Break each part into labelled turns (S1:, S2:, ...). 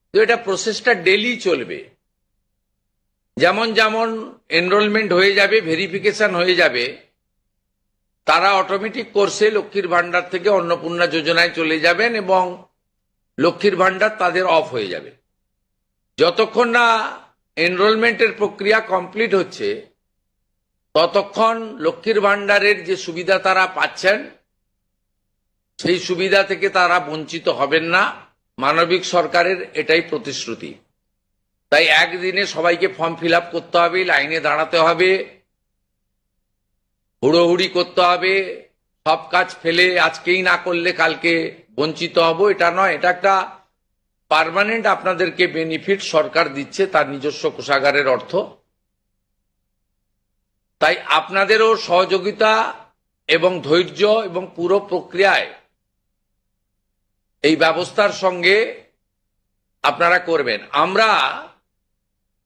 S1: তো এটা প্রসেসটা ডেলি চলবে। যেমন যেমন এনরোলমেন্ট হয়ে যাবে, ভেরিফিকেশন হয়ে যাবে, তারা অটোমেটিক কোর্সে লক্ষ্মীর ভান্ডার থেকে অন্নপূর্ণা যোজনায় চলে যাবেন এবং লক্ষ্মীর ভান্ডার তাদের অফ হয়ে যাবে। যতক্ষণ না এনরোলমেন্টের প্রক্রিয়া কমপ্লিট হচ্ছে ততক্ষণ লক্ষ্মীর ভান্ডারের যে সুবিধা তারা পাচ্ছেন সেই সুবিধা থেকে তারা বঞ্চিত হবেন না। মানবিক সরকারের এটাই প্রতিশ্রুতি। তাই একদিনে সবাইকে ফর্ম ফিল আপ করতে হবে, লাইনে দাঁড়াতে হবে, হুড়োহুড়ি করতে হবে, সব কাজ ফেলে আজকেই না করলে কালকে বঞ্চিত হব, এটা নয়। এটা একটা পার্মানেন্ট আপনাদেরকে বেনিফিট সরকার দিচ্ছে তার নিজস্ব কোষাগারের অর্থ। তাই আপনাদেরও সহযোগিতা এবং ধৈর্য এবং পুরো প্রক্রিয়ায় এই ব্যবস্থার সঙ্গে আপনারা করবেন। আমরা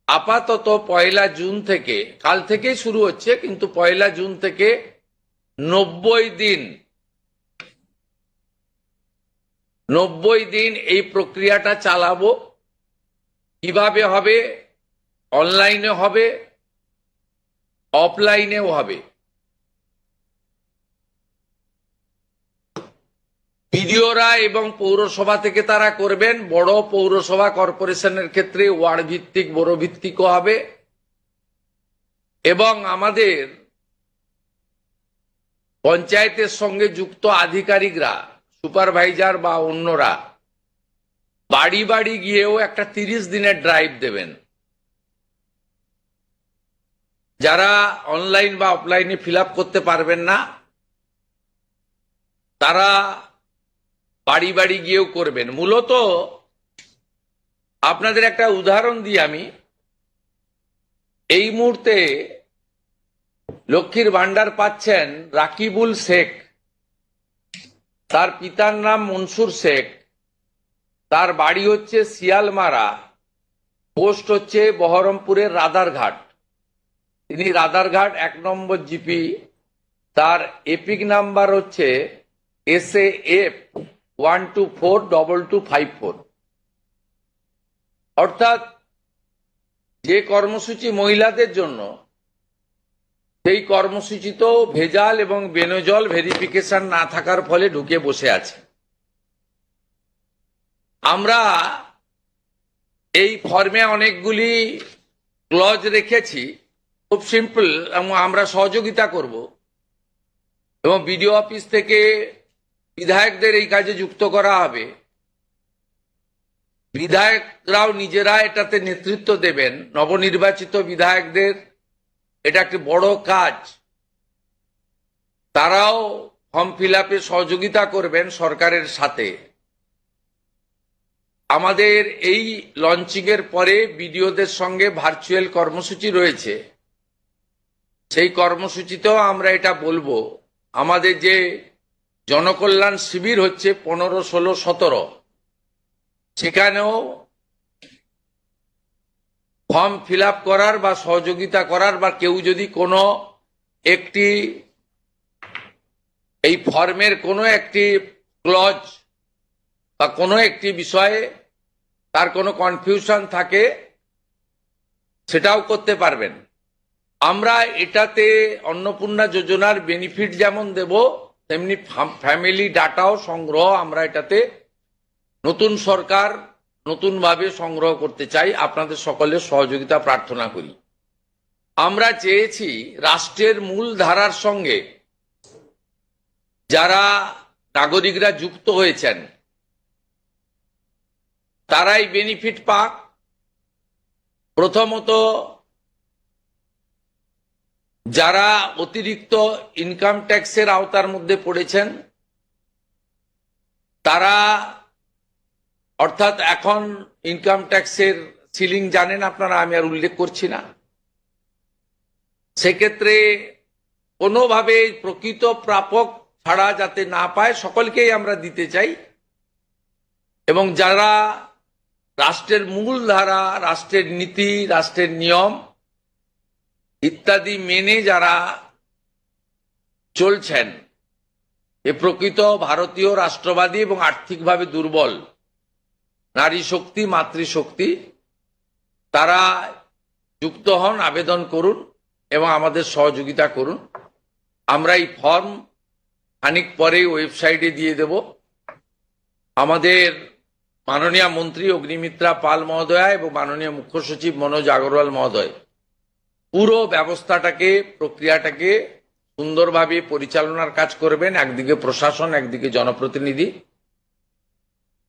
S1: আপাতত 1 জুন থেকে, কাল থেকেই শুরু হচ্ছে, কিন্তু 1 জুন থেকে 90 দিন এই প্রক্রিয়াটা চালাবো। কিভাবে হবে? অনলাইনে হবে, অফলাইনেও হবে। বিডিওরা এবং পৌরসভা থেকে তারা করবেন। বড় পৌরসভা কর্পোরেশনের ক্ষেত্রে ওয়ার্ড ভিত্তিক, বড় ভিত্তিকও হবে। এবং আমাদের পঞ্চায়েতের সঙ্গে যুক্ত আধিকারিকরা, সুপারভাইজার বা অন্যরা বাড়ি বাড়ি গিয়েও একটা 30 দিনের ড্রাইভ দেবেন। যারা অনলাইন বা অফলাইনে ফিল আপ করতে পারবেন না তারা বাড়ি বাড়ি গিয়েও করবেন। মূলত আপনাদের একটা উদাহরণ দিই আমি। এই মুহূর্তে লক্ষ্মীর ভান্ডার পাচ্ছেন রাকিবুল শেখ, তার পিতার নাম মনসুর শেখ, তার বাড়ি হচ্ছে শিয়ালমারা, পোস্ট হচ্ছে বহরমপুরের রাদারঘাট। তিনি রাদারঘাট 1 নম্বর জিপি, তার এপিক নাম্বার হচ্ছে SAF 1242254। অর্থাৎ যে কর্মসূচি মহিলাদের জন্য, সেই কর্মসূচিতেও ভেজাল এবং বেনজল ভেরিফিকেশন না থাকার ফলে ঢুকে বসে আছে। আমরা এই ফর্মে অনেকগুলি ক্লজ রেখেছি, খুব সিম্পল, এবং আমরা সহযোগিতা করব। এবং বিডিও অফিস থেকে বিধায়কদের এই কাজে যুক্ত করা হবে। বিধায়করাও নিজেরা এটাতে নেতৃত্ব দেবেন। নবনির্বাচিত বিধায়কদের এটা একটি বড় কাজ। তারাও ফর্ম ফিল আপে সহযোগিতা করবেন সরকারের সাথে। আমাদের এই লঞ্চিং এর পরে বিডিওদের সঙ্গে ভার্চুয়াল কর্মসূচি রয়েছে। সেই কর্মসূচিতেও আমরা এটা বলবো। আমাদের যে জনকল্যাণ শিবির হচ্ছে 15, 16, 17, সেখানেও ফর্ম ফিল আপ করার বা সহযোগিতা করার, বা কেউ যদি কোনো একটি এই ফর্মের কোনো একটি ক্লজ বা কোনো একটি বিষয়ে তার কোনো কনফিউশন থাকে, সেটাও করতে পারবেন। আমরা এটাতে অন্নপূর্ণা যোজনার বেনিফিট যেমন দেব, তেমনি ফ্যামিলি ডাটাও সংগ্রহ আমরা এটাতে নতুন সরকার নতুনভাবে সংগ্রহ করতে চাই। আপনাদের সকলের সহযোগিতা প্রার্থনা করি। আমরা চেয়েছি রাষ্ট্রের মূল ধারার সঙ্গে যারা নাগরিকরা যুক্ত হয়েছেন তারাই বেনিফিট পাক। প্রথমত, যারা অতিরিক্ত ইনকাম ট্যাক্সের আওতার মধ্যে পড়েছেন তারা, অর্থাৎ এখন ইনকাম ট্যাক্সের সিলিং জানেন আপনারা, আমি আর উল্লেখ করছি না। সেক্ষেত্রে কোনোভাবে প্রকৃত প্রাপক ছাড়া যাতে না পায়, সকলকেই আমরা দিতে চাই। এবং যারা রাষ্ট্রের মূল ধারা, রাষ্ট্রের নীতি, রাষ্ট্রের নিয়ম ইত্যাদি মেনে যারা চলছেন, এ প্রকৃত ভারতীয় রাষ্ট্রবাদী এবং আর্থিকভাবে দুর্বল, নারী শক্তি, মাতৃশক্তি, তারা যুক্ত হন, আবেদন করুন এবং আমাদের সহযোগিতা করুন। আমরা এই ফর্ম খানিক পরেই ওয়েবসাইটে দিয়ে দেব। আমাদের মাননীয় মন্ত্রী অগ্নিমিত্রা পাল মহোদয়া এবং মাননীয় মুখ্য সচিব মনোজ আগরওয়াল মহোদয় পুরো ব্যবস্থাটাকে, প্রক্রিয়াটাকে সুন্দরভাবে পরিচালনার কাজ করবেন। একদিকে প্রশাসন, একদিকে জনপ্রতিনিধি,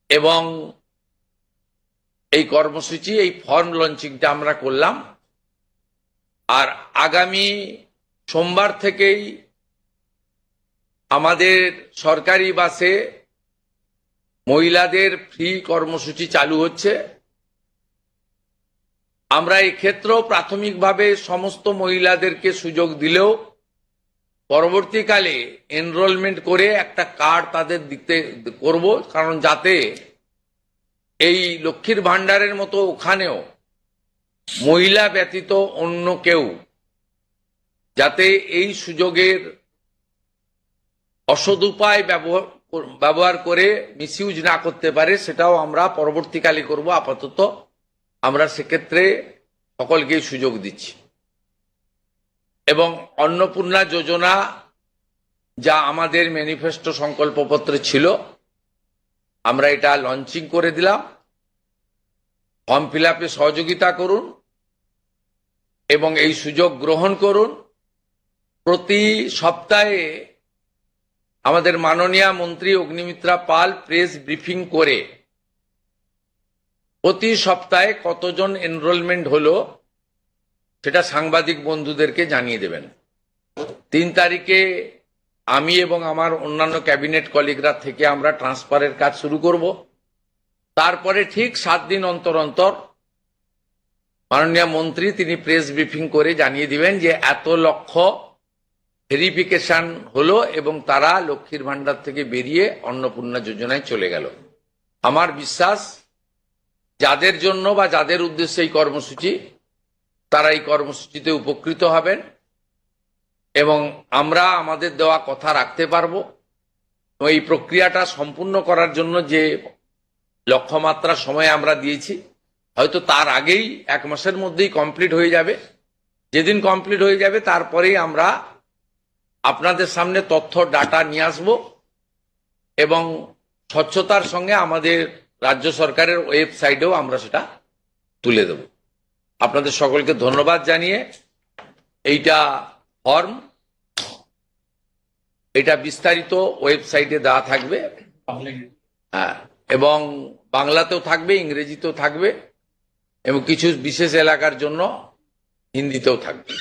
S1: এবং এই কর্মসূচি, এই ফর্ম লঞ্চিংটা আমরা করলাম। আর আগামী সোমবার থেকেই আমাদের সরকারি বাসে মহিলাদের ফ্রি কর্মসূচি চালু হচ্ছে। আমরা এই ক্ষেত্রেও প্রাথমিকভাবে সমস্ত মহিলাদেরকে সুযোগ দিলেও পরবর্তীকালে এনরোলমেন্ট করে একটা কার্ড তাদের দিতে করব, কারণ যাতে এই লক্ষ্মীর ভান্ডারের মতো ওখানেও মহিলা ব্যতীত অন্য কেউ যাতে এই সুযোগের অসদুপায় ব্যবহার করে মিসইউজ না করতে পারে, সেটাও আমরা পরবর্তীকালে করব। আপাতত আমরা সেক্ষেত্রে সকলকেই সুযোগ দিচ্ছি। এবং অন্নপূর্ণা যোজনা, যা আমাদের ম্যানিফেস্টো সংকল্পপত্রে ছিল, আমরা এটা লঞ্চিং করে দিলাম। ফর্ম ফিল আপে সহযোগিতা করুন এবং এই সুযোগ গ্রহণ করুন। প্রতি সপ্তাহে আমাদের মাননীয় মন্ত্রী অগ্নিমিত্রা পাল প্রেস ব্রিফিং করে প্রতি সপ্তাহে কতজন এনরোলমেন্ট হলো সেটা সাংবাদিক বন্ধুদেরকে জানিয়ে দেবেন। 3 তারিখে আমি এবং আমার অন্যান্য ক্যাবিনেট কলিগরা থেকে আমরা ট্রান্সফারের কাজ শুরু করব। তারপরে ঠিক 7 দিন অন্তর অন্তর মাননীয় মন্ত্রী তিনি প্রেস ব্রিফিং করে জানিয়ে দিবেন যে এত লক্ষ ভেরিফিকেশন হলো এবং তারা লক্ষ্মীর ভান্ডার থেকে বেরিয়ে অন্নপূর্ণা যোজনায় চলে গেল। আমার বিশ্বাস যাদের জন্য বা যাদের উদ্দেশ্যে এই কর্মসূচি, তারা এই কর্মসূচিতে উপকৃত হবেন এবং আমরা আমাদের দেওয়া কথা রাখতে পারবো। এই প্রক্রিয়াটা সম্পূর্ণ করার জন্য যে লক্ষ্যমাত্রা সময় আমরা দিয়েছি, হয়তো তার আগেই 1 মাসের মধ্যেই কমপ্লিট হয়ে যাবে। যেদিন কমপ্লিট হয়ে যাবে তারপরেই আমরা আপনাদের সামনে তথ্য ডাটা নিয়ে আসব এবং স্বচ্ছতার সঙ্গে আমাদের রাজ্য সরকারের ওয়েবসাইটেও আমরা সেটা তুলে দেব। আপনাদের সকলকে ধন্যবাদ জানিয়ে এইটা ফর্ম, এটা বিস্তারিত ওয়েবসাইটে দেওয়া থাকবে, হ্যাঁ, এবং বাংলাতেও থাকবে, ইংরেজিতেও থাকবে এবং কিছু বিশেষ এলাকার জন্য হিন্দিতেও থাকবে।